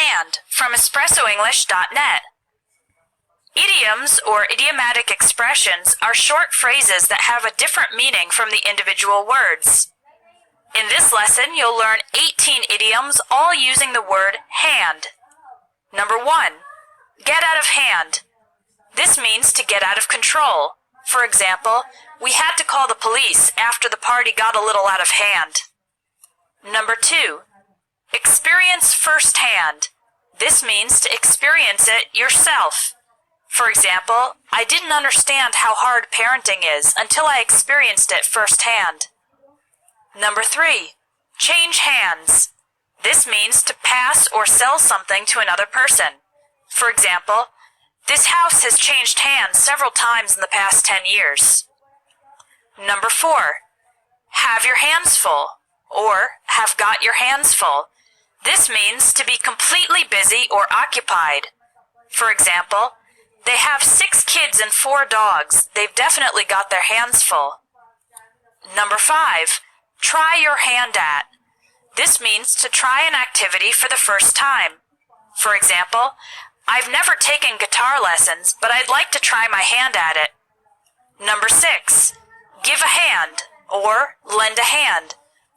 hand from espressoenglish.net. Idioms or idiomatic expressions are short phrases that have a different meaning from the individual words. In this lesson, you'll learn 18 idioms, all using the word hand. Number 1, get out of hand. This means to get out of control. For example, we had to call the police after the party got a little out of hand. Number 2, experience firsthand. This means to experience it yourself. For example, I didn't understand how hard parenting is until I experienced it firsthand. Number 3, change hands. This means to pass or sell something to another person. For example, this house has changed hands several times in the past 10 years. Number 4, have your hands full, or have got your hands full. This means to be completely busy or occupied. For example, they have 6 kids and 4 dogs. They've definitely got their hands full. Number 5, try your hand at. This means to try an activity for the first time. For example, I've never taken guitar lessons, but I'd like to try my hand at it. Number 6, give a hand or lend a hand.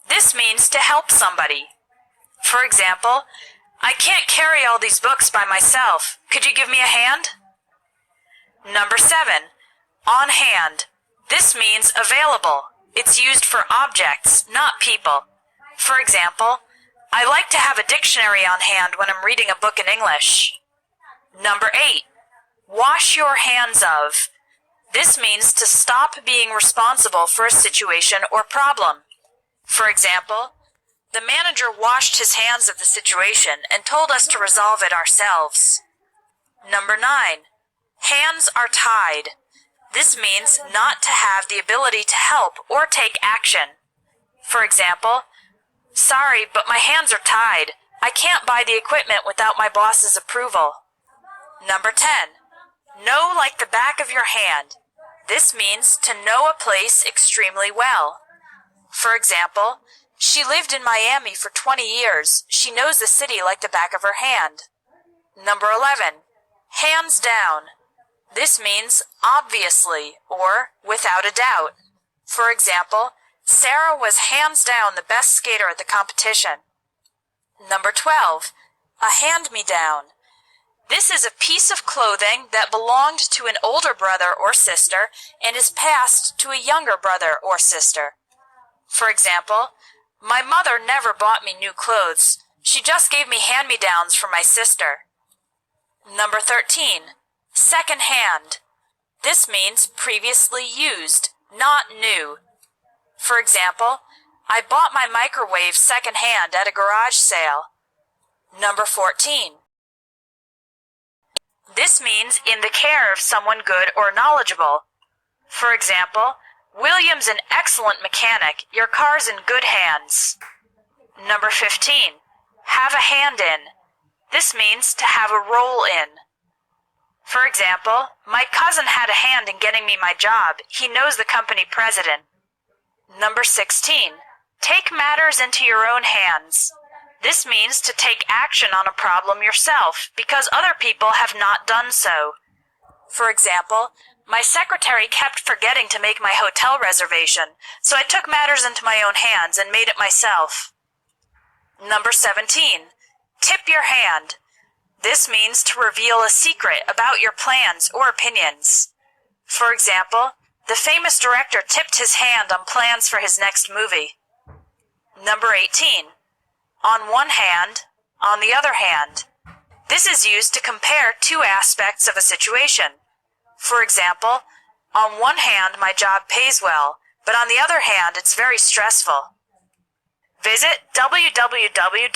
This means to help somebody. For example, I can't carry all these books by myself. Could you give me a hand? Number 7, on hand. This means available. It's used for objects, not people. For example, I like to have a dictionary on hand when I'm reading a book in English. Number 8, wash your hands of. This means to stop being responsible for a situation or problem. For example, the manager washed his hands of the situation and told us to resolve it ourselves. Number 9, hands are tied. This means not to have the ability to help or take action. For example, sorry, but my hands are tied. I can't buy the equipment without my boss's approval. Number 10, know like the back of your hand. This means to know a place extremely well. For example, she lived in Miami for 20 years. She knows the city like the back of her hand. Number 11, hands down. This means obviously or without a doubt. For example, Sarah was hands down the best skater at the competition. Number 12, a hand-me-down. This is a piece of clothing that belonged to an older brother or sister and is passed to a younger brother or sister. For example, my mother never bought me new clothes. She just gave me hand-me-downs from my sister. Number 13, second hand. This means previously used, not new. For example, I bought my microwave second-hand at a garage sale. Number 14. This means in the care of someone good or knowledgeable. For example, William's an excellent mechanic. Your car's in good hands. Number 15. Have a hand in. This means to have a role in. For example, my cousin had a hand in getting me my job. He knows the company president. Number 16. Take matters into your own hands. This means to take action on a problem yourself because other people have not done so. For example, my secretary kept forgetting to make my hotel reservation, so I took matters into my own hands and made it myself. Number 17. Tip your hand. This means to reveal a secret about your plans or opinions. For example, the famous director tipped his hand on plans for his next movie. Number 18. On one hand, on the other hand. This is used to compare two aspects of a situation. For example, on one hand, my job pays well, but on the other hand, it's very stressful. Visit www